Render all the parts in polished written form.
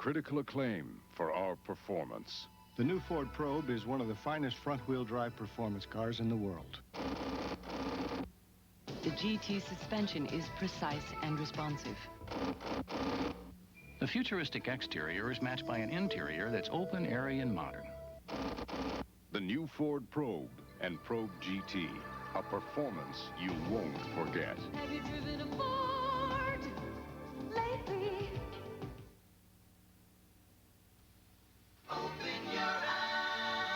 critical acclaim for our performance. The new Ford Probe is one of the finest front-wheel drive performance cars in the world. The GT suspension is precise and responsive. The futuristic exterior is matched by an interior that's open, airy, and modern. The new Ford Probe and Probe GT, a performance you won't forget. Have you driven a Ford lately? Open your eyes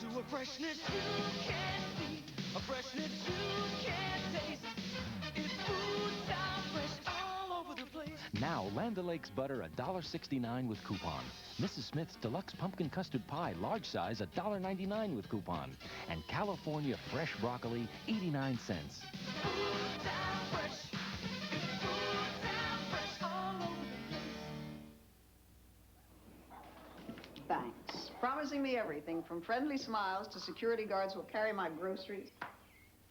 to a freshness you can't see, a freshness you can't taste. It's Foodtown fresh all over the place. Now, Land O'Lakes butter $1.69 with coupon. Mrs. Smith's Deluxe Pumpkin Custard Pie, large size, $1.99 with coupon. And California Fresh Broccoli, 89 cents. Foodtown fresh. It's Foodtown fresh all over the place. Thanks. Promising me everything from friendly smiles to security guards who'll carry my groceries.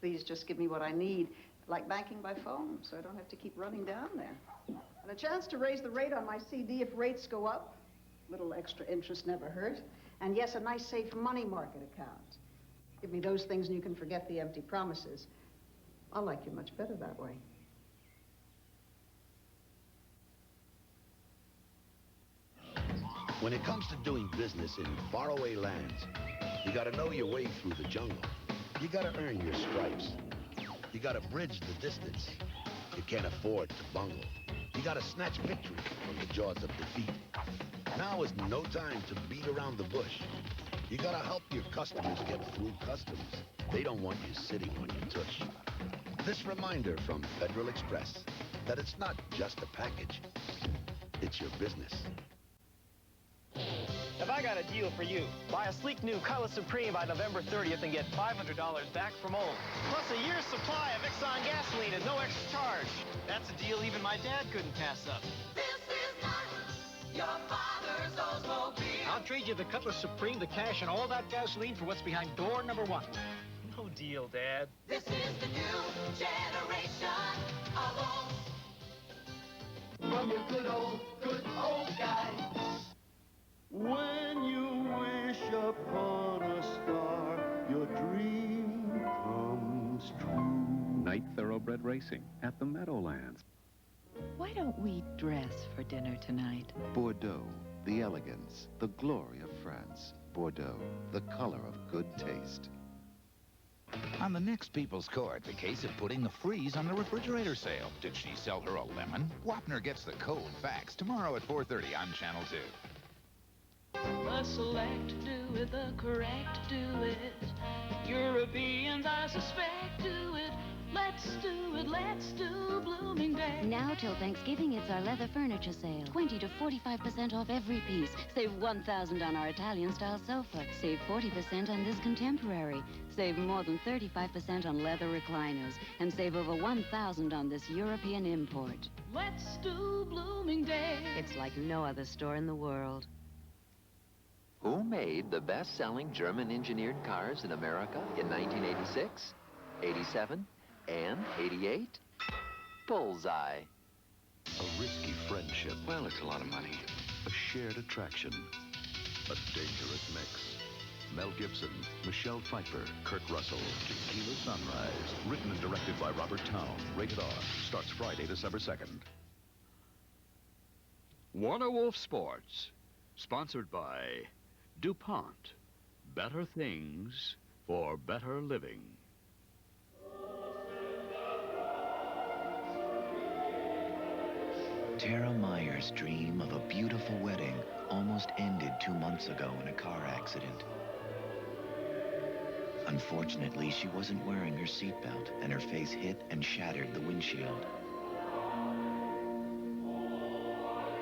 Please just give me what I need, like banking by phone, so I don't have to keep running down there. And a chance to raise the rate on my CD if rates go up. Little extra interest never hurt. And yes, a nice safe money market account. Give me those things and you can forget the empty promises. I'll like you much better that way. When it comes to doing business in faraway lands, you gotta know your way through the jungle. You gotta earn your stripes. You gotta bridge the distance. You can't afford to bungle. You gotta snatch victory from the jaws of defeat. Now is no time to beat around the bush. You gotta help your customers get through customs. They don't want you sitting on your tush. This reminder from Federal Express that it's not just a package, it's your business. Have I got a deal for you? Buy a sleek new Cutlass Supreme by November 30th and get $500 back from Olds. Plus a year's supply of Exxon gasoline at no extra charge. That's a deal even my dad couldn't pass up. This is not your father's Oldsmobile. I'll trade you the Cutlass Supreme, the cash, and all that gasoline for what's behind door number 1. No deal, Dad. This is the new generation of Olds. From your good old guy. When you wish upon a star, your dream comes true. Night thoroughbred racing at the Meadowlands. Why don't we dress for dinner tonight? Bordeaux, the elegance, the glory of France. Bordeaux, the color of good taste. On the next People's Court, the case of putting the freeze on the refrigerator sale. Did she sell her a lemon? Wapner gets the cold facts tomorrow at 4:30 on Channel 2. The select do it, the correct do it. Europeans, I suspect, do it. Let's do Bloomingdales. Now till Thanksgiving, it's our leather furniture sale. 20 to 45% off every piece. Save $1,000 on our Italian-style sofa. Save 40% on this contemporary. Save more than 35% on leather recliners. And save over $1,000 on this European import. Let's do Bloomingdales. It's like no other store in the world. Who made the best-selling German-engineered cars in America in 1986, 87, and 88? Bullseye. A risky friendship. Well, it's a lot of money. A shared attraction. A dangerous mix. Mel Gibson, Michelle Pfeiffer, Kurt Russell. Tequila Sunrise. Written and directed by Robert Towne. Rated R. Starts Friday, December 2nd. Warner Wolf Sports. Sponsored by DuPont. Better things for better living. Tara Meyer's dream of a beautiful wedding almost ended 2 months ago in a car accident. Unfortunately, she wasn't wearing her seatbelt, and her face hit and shattered the windshield.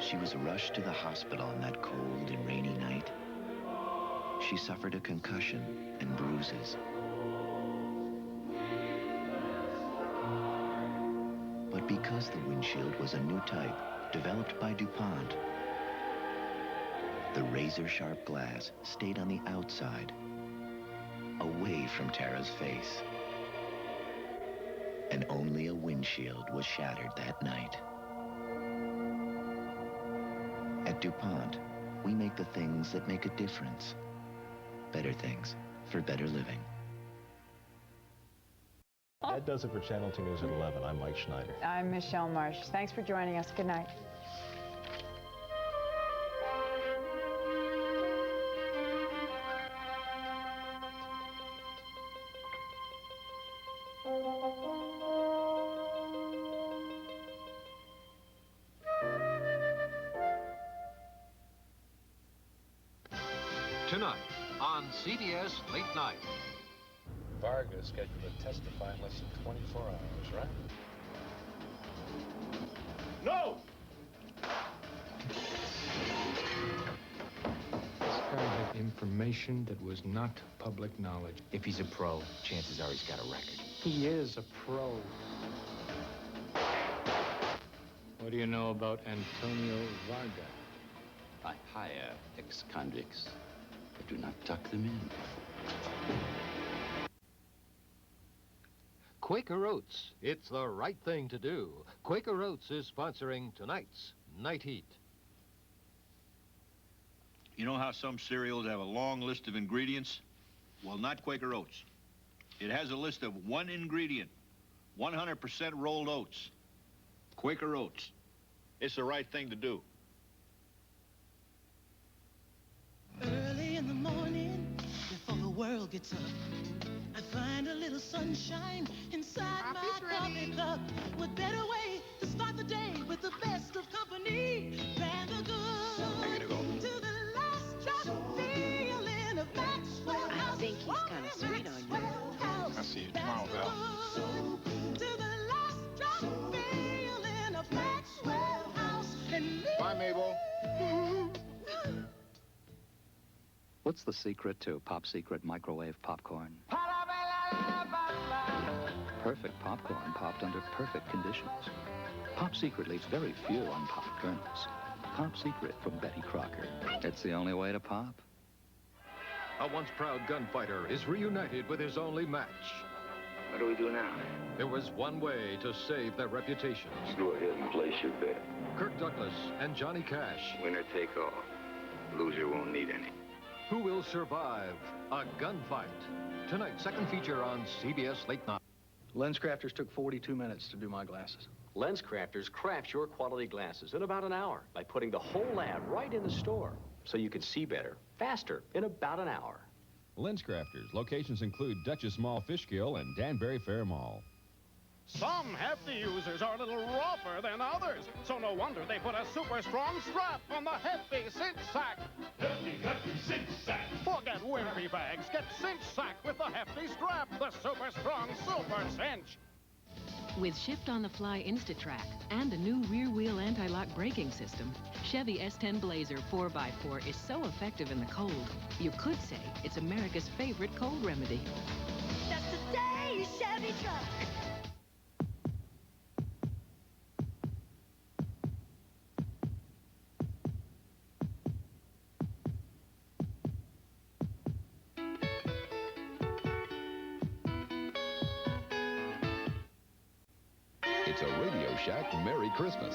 She was rushed to the hospital on that cold and rainy night. She suffered a concussion and bruises. But because the windshield was a new type, developed by DuPont, the razor-sharp glass stayed on the outside, away from Tara's face. And only a windshield was shattered that night. DuPont, we make the things that make a difference. Better things for better living. That does it for Channel 2 News at 11. I'm Mike Schneider. I'm Michelle Marsh. Thanks for joining us. Good night. Tonight on CBS Late Night. Varga is scheduled to testify in less than 24 hours, right? No! This guy had information that was not public knowledge. If he's a pro, chances are he's got a record. He is a pro. What do you know about Antonio Varga? I hire ex-convicts. I do not tuck them in. Quaker Oats. It's the right thing to do. Quaker Oats is sponsoring tonight's Night Heat. You know how some cereals have a long list of ingredients? Well, not Quaker Oats. It has a list of one ingredient, 100% rolled oats. Quaker Oats. It's the right thing to do. Early in the morning, before the world gets up, I find a little sunshine inside my coffee cup. What better way to start the day with the best of company than the good to the last drop feeling of Maxwell House. I think he's kind of sweet on you. I'll see you tomorrow, Val. To the last drop feeling of Maxwell House. Bye, Mabel. What's the secret to Pop Secret microwave popcorn? Perfect popcorn popped under perfect conditions. Pop Secret leaves very few unpopped kernels. Pop Secret from Betty Crocker. It's the only way to pop. A once proud gunfighter is reunited with his only match. What do we do now? There was one way to save their reputations. Go ahead and place your bet. Kirk Douglas and Johnny Cash. Winner take all. Loser won't need any. Who will survive a gunfight? Tonight, second feature on CBS Late Night. Lens Crafters took 42 minutes to do my glasses. Lens Crafters crafts your quality glasses in about an hour by putting the whole ad right in the store so you can see better, faster, in about an hour. Lens Crafters. Locations include Duchess Mall, Fishkill, and Danbury Fair Mall. Some Hefty users are a little rougher than others, so no wonder they put a super strong strap on the Hefty Cinch Sak. Hefty Cinch Sak. Forget wimpy bags. Get Cinch Sak with the Hefty strap, the super strong super cinch. With shift-on-the-fly Instatrack and a new rear-wheel anti-lock braking system, Chevy S10 Blazer 4x4 is so effective in the cold, you could say it's America's favorite cold remedy. That's the day, Chevy truck. It's a Radio Shack Merry Christmas.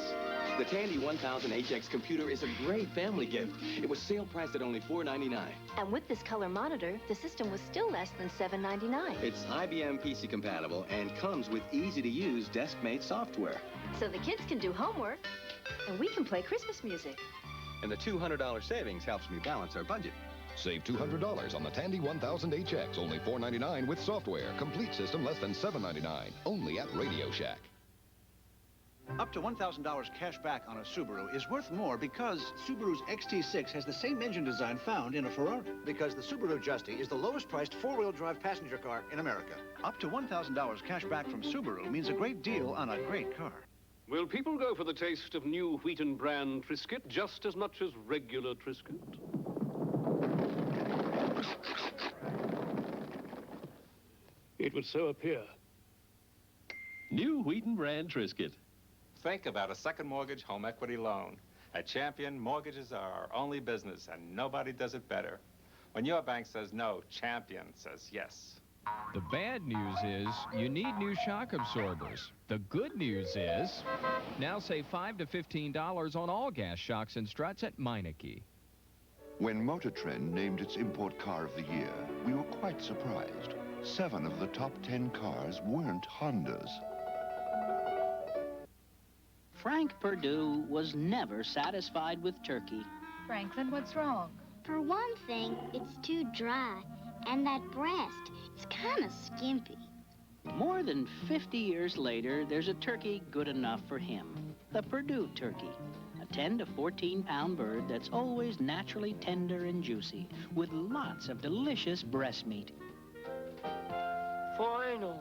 The Tandy 1000 HX computer is a great family gift. It was sale priced at only $4.99. And with this color monitor, the system was still less than $7.99. It's IBM PC compatible and comes with easy-to-use desk-made software. So the kids can do homework, and we can play Christmas music. And the $200 savings helps me balance our budget. Save $200 on the Tandy 1000 HX, only $4.99 with software. Complete system less than $7.99. Only at Radio Shack. Up to $1,000 cash back on a Subaru is worth more because Subaru's XT6 has the same engine design found in a Ferrari. Because the Subaru Justy is the lowest priced four-wheel drive passenger car in America. Up to $1,000 cash back from Subaru means a great deal on a great car. Will people go for the taste of new wheat and bran Triscuit just as much as regular Triscuit? It would so appear. New wheat and bran Triscuit. Think about a second mortgage home equity loan. At Champion, mortgages are our only business, and nobody does it better. When your bank says no, Champion says yes. The bad news is you need new shock absorbers. The good news is now save $5 to $15 on all gas shocks and struts at Meineke. When Motor Trend named its import car of the year, we were quite surprised. 7 of the top 10 cars weren't Hondas. Frank Perdue was never satisfied with turkey. Franklin, what's wrong? For one thing, it's too dry. And that breast, it's kind of skimpy. More than 50 years later, there's a turkey good enough for him. The Perdue Turkey. A 10 to 14-pound bird that's always naturally tender and juicy, with lots of delicious breast meat. Finally.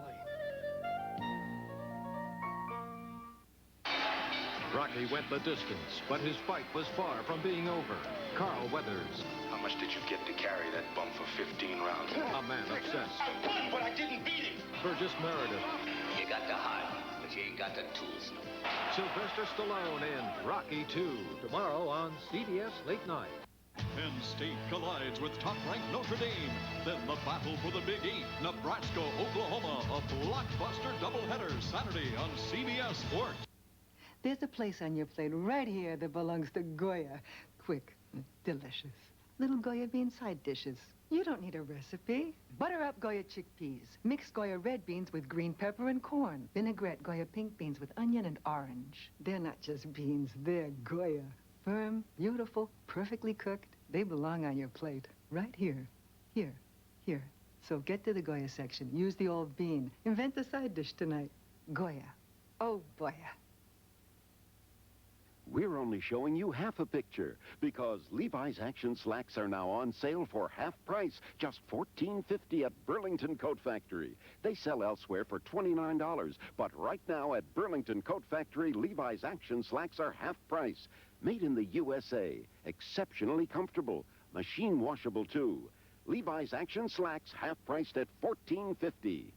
Rocky went the distance, but his fight was far from being over. Carl Weathers. How much did you get to carry that bum for 15 rounds? A man obsessed. I won, but I didn't beat him. Burgess Meredith. You got the heart, but you ain't got the tools. Sylvester Stallone in Rocky 2. Tomorrow on CBS Late Night. Penn State collides with top-ranked Notre Dame. Then the battle for the Big East, Nebraska, Oklahoma. A blockbuster doubleheader Saturday on CBS Sports. There's a place on your plate right here that belongs to Goya. Quick, delicious. Little Goya bean side dishes. You don't need a recipe. Butter up Goya chickpeas. Mix Goya red beans with green pepper and corn. Vinaigrette Goya pink beans with onion and orange. They're not just beans, they're Goya. Firm, beautiful, perfectly cooked. They belong on your plate. Right here. Here. Here. So get to the Goya section. Use the old bean. Invent the side dish tonight. Goya. Oh, boy. We're only showing you half a picture because Levi's Action Slacks are now on sale for half price, just $14.50 at Burlington Coat Factory. They sell elsewhere for $29, but right now at Burlington Coat Factory, Levi's Action Slacks are half price. Made in the USA, exceptionally comfortable, machine washable too. Levi's Action Slacks half priced at $14.50.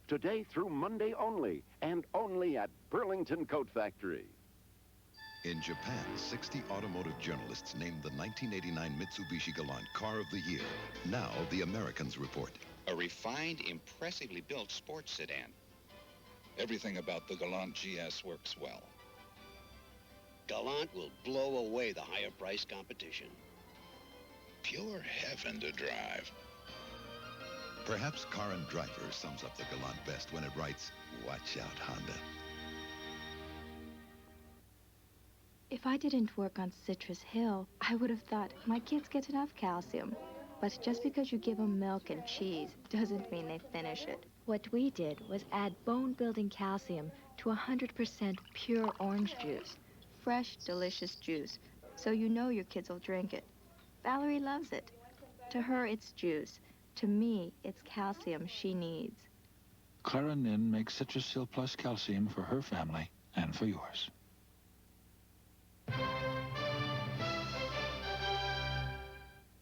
Today through Monday only, and only at Burlington Coat Factory. In Japan, 60 automotive journalists named the 1989 Mitsubishi Galant Car of the Year. Now, the Americans report. A refined, impressively built sports sedan. Everything about the Galant GS works well. Galant will blow away the higher price competition. Pure heaven to drive. Perhaps Car and Driver sums up the Galant best when it writes, "Watch out, Honda." If I didn't work on Citrus Hill, I would have thought my kids get enough calcium. But just because you give them milk and cheese doesn't mean they finish it. What we did was add bone-building calcium to 100% pure orange juice. Fresh, delicious juice. So you know your kids will drink it. Valerie loves it. To her, it's juice. To me, it's calcium she needs. Clara Nin makes Citrus Hill Plus calcium for her family and for yours.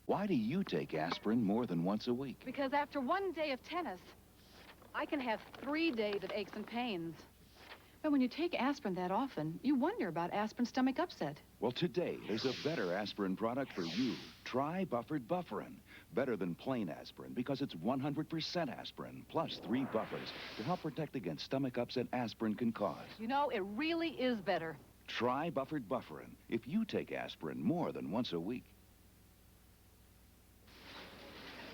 Why do you take aspirin more than once a week? Because after one day of tennis, I can have 3 days of aches and pains. But when you take aspirin that often, you wonder about aspirin stomach upset. Well, today, there's a better aspirin product for you. Try Buffered Bufferin. Better than plain aspirin because it's 100% aspirin, plus 3 buffers to help protect against stomach upset aspirin can cause. You know, it really is better. Try Buffered Bufferin if you take aspirin more than once a week.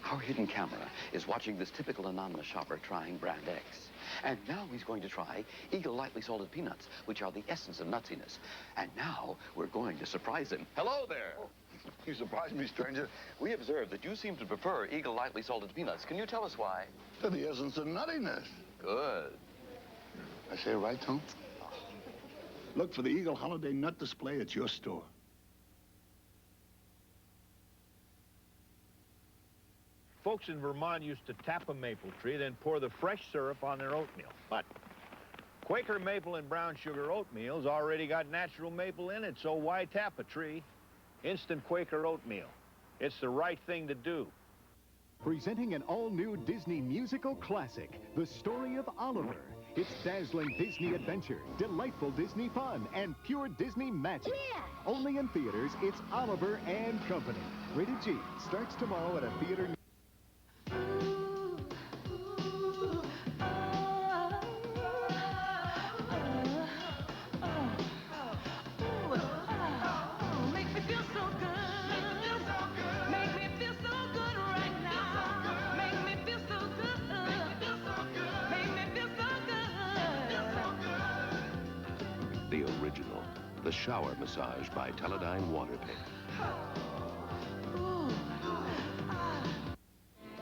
Our hidden camera is watching this typical anonymous shopper trying Brand X. And now he's going to try Eagle Lightly Salted Peanuts, which are the essence of nutsiness. And now we're going to surprise him. Hello there. Oh, you surprised me, stranger. We observed that you seem to prefer Eagle Lightly Salted Peanuts. Can you tell us why? To the essence of nuttiness. Good. I say it right, Tom? Look for the Eagle Holiday Nut Display at your store. Folks in Vermont used to tap a maple tree, then pour the fresh syrup on their oatmeal. But Quaker maple and brown sugar oatmeal's already got natural maple in it, so why tap a tree? Instant Quaker oatmeal. It's the right thing to do. Presenting an all-new Disney musical classic, The Story of Oliver. It's dazzling Disney adventure, delightful Disney fun, and pure Disney magic. Yeah. Only in theaters, it's Oliver and Company. Rated G. Starts tomorrow at a theater. The shower massage by Teledyne Water Pick.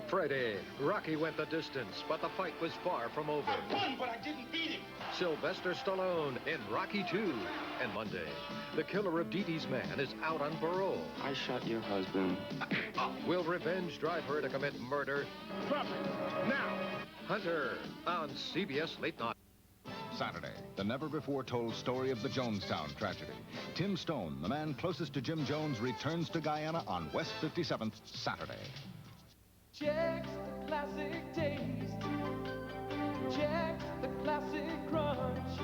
Freddie, Rocky went the distance, but the fight was far from over. I won, but I didn't beat him. Sylvester Stallone in Rocky 2. And Monday, the killer of Dee Dee's man is out on parole. I shot your husband. Will revenge drive her to commit murder? Drop it, now. Hunter on CBS Late Night. Saturday, the never-before-told story of the Jonestown tragedy. Tim Stone, the man closest to Jim Jones, returns to Guyana on West 57th, Saturday. Check's the classic taste. Check's the classic crunch.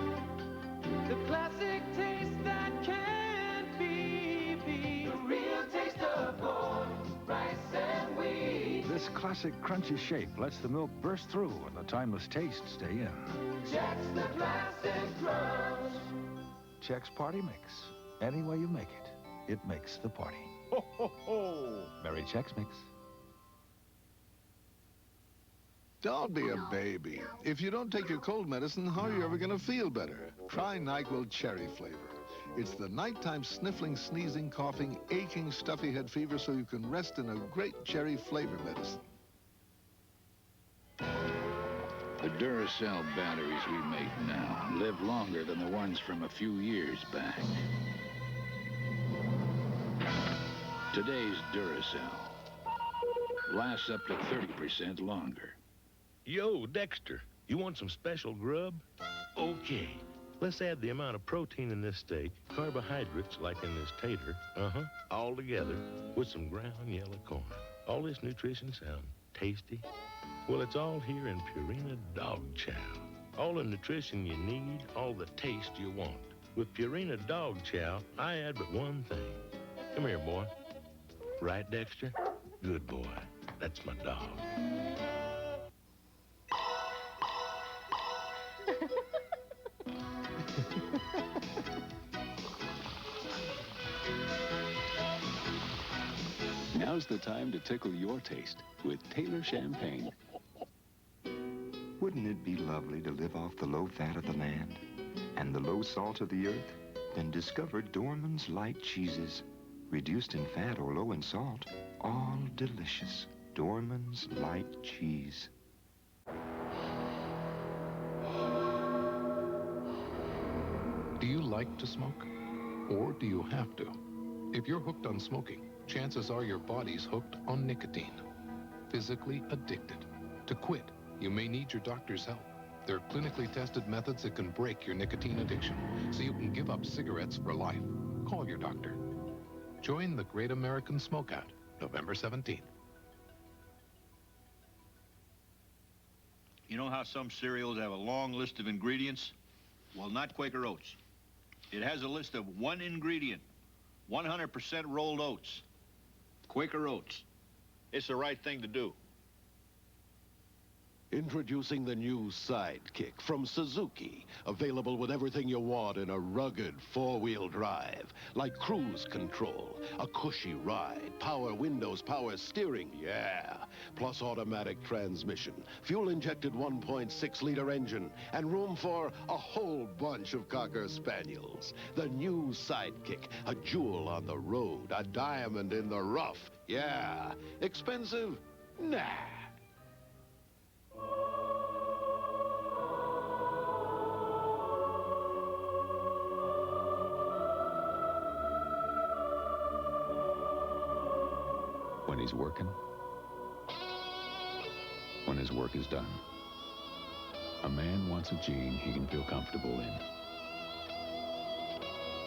The classic taste that can't be beat. The real taste of corn, rice, and wheat. This classic crunchy shape lets the milk burst through and the timeless taste stay in. Check's the classic crunch. Check's Party Mix. Any way you make it, it makes the party. Ho, ho, ho. Merry Chex Mix. Don't be a baby. If you don't take your cold medicine, how are you ever going to feel better? Try NyQuil Cherry flavor. It's the nighttime sniffling, sneezing, coughing, aching, stuffy head fever so you can rest in a great cherry flavor medicine. The Duracell batteries we make now live longer than the ones from a few years back. Today's Duracell lasts up to 30% longer. Yo, Dexter, you want some special grub? Okay, let's add the amount of protein in this steak, carbohydrates like in this tater, all together with some ground yellow corn. All this nutrition sound tasty? Well, it's all here in Purina Dog Chow. All the nutrition you need, all the taste you want. With Purina Dog Chow, I add but one thing. Come here, boy. Right, Dexter? Good boy. That's my dog. Now's the time to tickle your taste with Taylor Champagne. Wouldn't it be lovely to live off the low fat of the land and the low salt of the earth? Then discover Dorman's light cheeses. Reduced in fat or low in salt, all delicious. Dorman's light cheese. Do you like to smoke? Or do you have to? If you're hooked on smoking, chances are your body's hooked on nicotine. Physically addicted. To quit, you may need your doctor's help. There are clinically tested methods that can break your nicotine addiction, so you can give up cigarettes for life. Call your doctor. Join the Great American Smokeout, November 17th. You know how some cereals have a long list of ingredients? Well, not Quaker Oats. It has a list of one ingredient, 100% rolled oats. Quaker Oats. It's the right thing to do. Introducing the new Sidekick from Suzuki. Available with everything you want in a rugged four-wheel drive. Like cruise control, a cushy ride, power windows, power steering, yeah. Plus automatic transmission, fuel-injected 1.6-liter engine, and room for a whole bunch of Cocker Spaniels. The new Sidekick, a jewel on the road, a diamond in the rough, yeah. Expensive? Nah. When he's working, when his work is done, a man wants a jean he can feel comfortable in.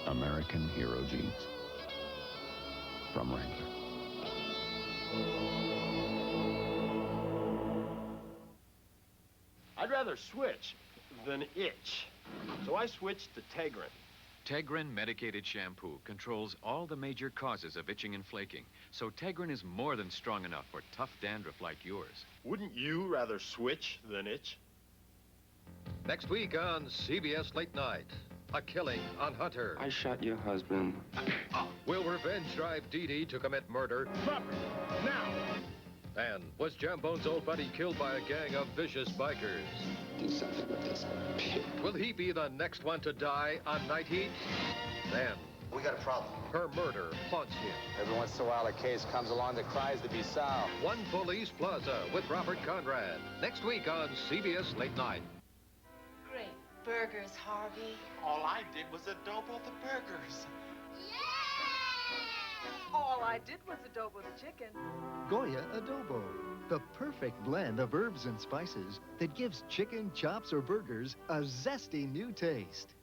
American Hero Jeans from Wrangler. I'd rather switch than itch, so I switched to Tegrin. Tegrin medicated shampoo controls all the major causes of itching and flaking, so Tegrin is more than strong enough for tough dandruff like yours. Wouldn't you rather switch than itch? Next week on CBS Late Night, a killing on Hunter. I shot your husband. Will revenge drive Dee Dee to commit murder? Drop it, now! And was Jambone's old buddy killed by a gang of vicious bikers? Do something with this pig. Will he be the next one to die on Night Heat? Then, We got a problem. her murder haunts him. Every once in a while, a case comes along that cries to be solved. One Police Plaza with Robert Conrad. Next week on CBS Late Night. Great burgers, Harvey. All I did was adobo the burgers. All I did was adobo the chicken. Goya Adobo, the perfect blend of herbs and spices that gives chicken, chops, or burgers a zesty new taste.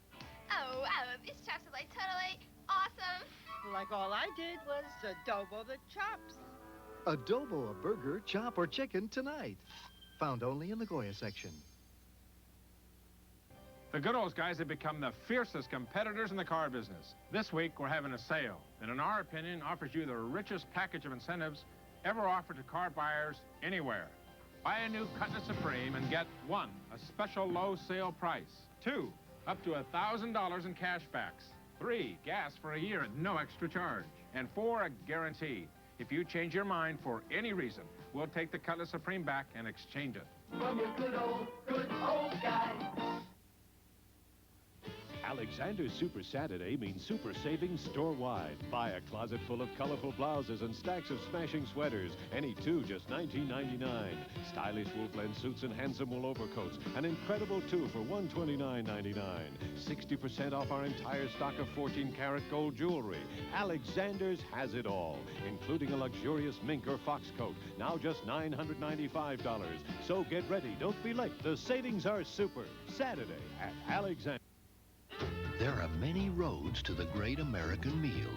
Oh, this chops are like totally awesome. Like all I did was adobo the chops. Adobo a burger, chop, or chicken tonight. Found only in the Goya section. The good old guys have become the fiercest competitors in the car business. This week, we're having a sale that, in our opinion, offers you the richest package of incentives ever offered to car buyers anywhere. Buy a new Cutlass Supreme and get 1, a special low sale price. 2, up to $1,000 in cash backs. 3, gas for a year at no extra charge. And 4, a guarantee. If you change your mind for any reason, we'll take the Cutlass Supreme back and exchange it. From your good old guy. Alexander's Super Saturday means super savings store-wide. Buy a closet full of colorful blouses and stacks of smashing sweaters. Any 2, just $19.99. Stylish wool blend suits and handsome wool overcoats. An incredible 2 for $129.99. 60% off our entire stock of 14-karat gold jewelry. Alexander's has it all, including a luxurious mink or fox coat. Now just $995. So get ready. Don't be late. The savings are super. Saturday at Alexander. There are many roads to the great American meal.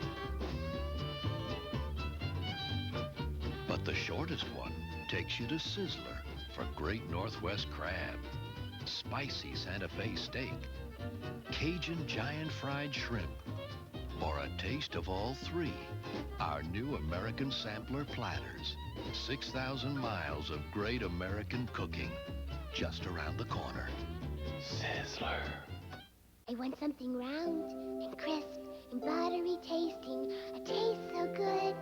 But the shortest one takes you to Sizzler for great Northwest crab, spicy Santa Fe steak, Cajun giant fried shrimp, or a taste of all 3. Our new American Sampler platters. 6,000 miles of great American cooking just around the corner. Sizzler. I want something round and crisp and buttery tasting. A taste so good,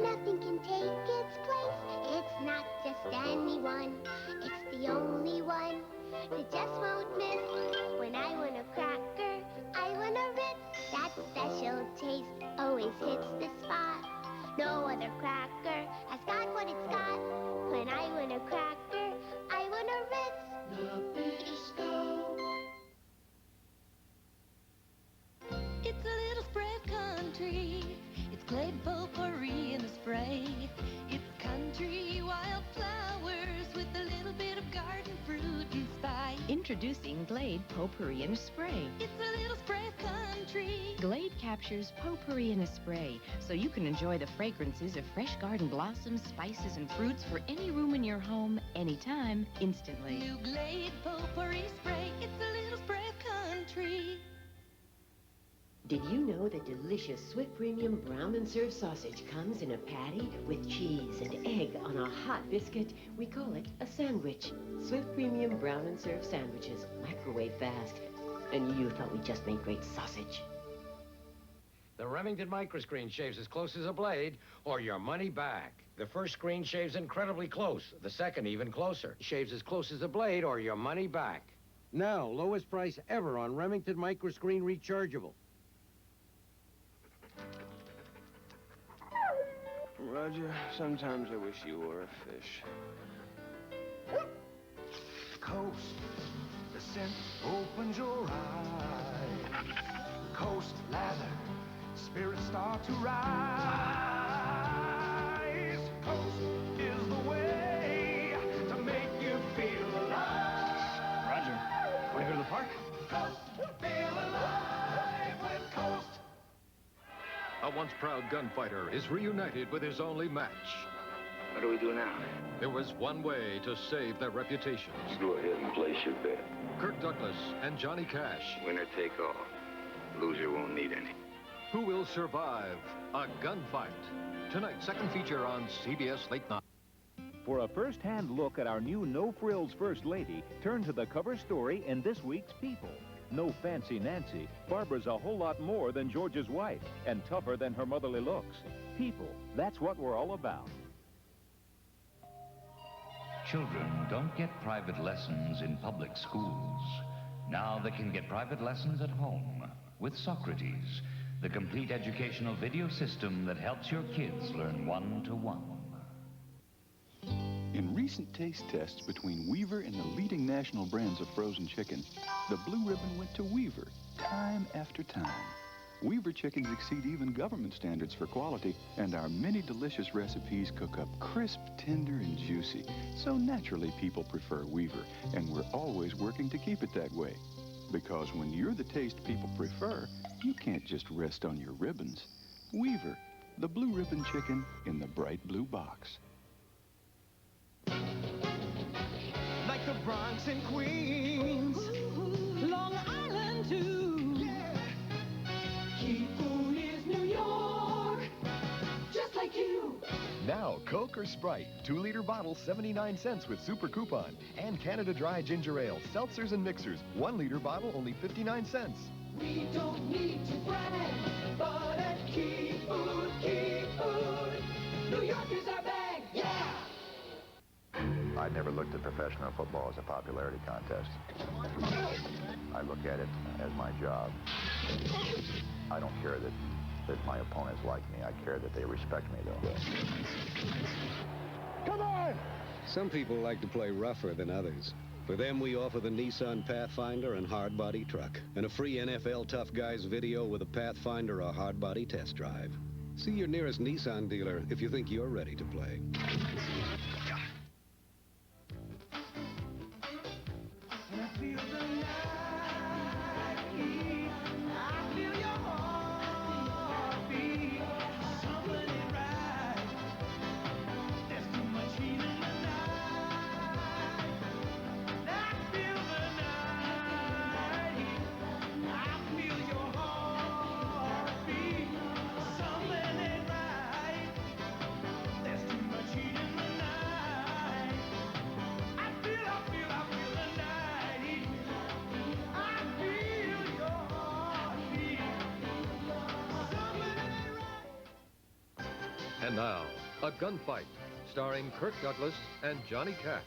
nothing can take its place. It's not just anyone, it's the only one that just won't miss. When I want a cracker, I want a Ritz. That special taste always hits the spot. No other cracker has got what it's got. When I want a cracker, I want a Ritz. Nabisco. It's a little spread country. It's Glade potpourri in the spray. It's country wildflowers with a little bit of garden fruit and spice. Introducing Glade potpourri in a spray. It's a little spread country. Glade captures potpourri in a spray, so you can enjoy the fragrances of fresh garden blossoms, spices, and fruits for any room in your home, anytime, instantly. New Glade potpourri spray. It's a little spread country. Did you know that delicious Swift Premium Brown and Serve sausage comes in a patty with cheese and egg on a hot biscuit? We call it a sandwich. Swift Premium Brown and Serve sandwiches, microwave fast. And you thought we just made great sausage. The Remington microscreen shaves as close as a blade, or your money back. The first screen shaves incredibly close. The second even closer. Shaves as close as a blade, or your money back. Now, lowest price ever on Remington microscreen rechargeable. Roger, sometimes I wish you were a fish. Coast, the scent opens your eye. Coast lather, spirits start to rise. Coast is the way to make you feel alive. Roger, want to go to the park? Coast, feel alive with Coast. A once proud gunfighter is reunited with his only match. What do we do now? There was one way to save their reputations. Just go ahead and place your bet. Kirk Douglas and Johnny Cash. Winner take all. Loser won't need any. Who will survive a gunfight? Tonight, second feature on CBS Late Night. For a first-hand look at our new no-frills First Lady, turn to the cover story in this week's People. No fancy Nancy, Barbara's a whole lot more than George's wife and tougher than her motherly looks. People, that's what we're all about. Children don't get private lessons in public schools. Now they can get private lessons at home with Socrates, the complete educational video system that helps your kids learn one-to-one. In recent taste tests between Weaver and the leading national brands of frozen chicken, the blue ribbon went to Weaver time after time. Weaver chickens exceed even government standards for quality, and our many delicious recipes cook up crisp, tender, and juicy. So naturally, people prefer Weaver, and we're always working to keep it that way. Because when you're the taste people prefer, you can't just rest on your ribbons. Weaver, the blue ribbon chicken in the bright blue box. Like the Bronx and Queens, Long Island too. Yeah. Keepoon is New York, just like you. Now, Coke or Sprite, 2-liter bottle, 79 cents with super coupon. And Canada Dry Ginger Ale, seltzers and mixers, 1-liter bottle, only 59 cents. We don't need to brag, but at Keepoon, New York is our bag, yeah! I never looked at professional football as a popularity contest. I look at it as my job. I don't care that my opponents like me. I care that they respect me, though. Come on! Some people like to play rougher than others. For them, we offer the Nissan Pathfinder and hard-body truck, and a free NFL Tough Guys video with a Pathfinder or hard-body test drive. See your nearest Nissan dealer if you think you're ready to play. And now, A Gunfight, starring Kirk Douglas and Johnny Cash.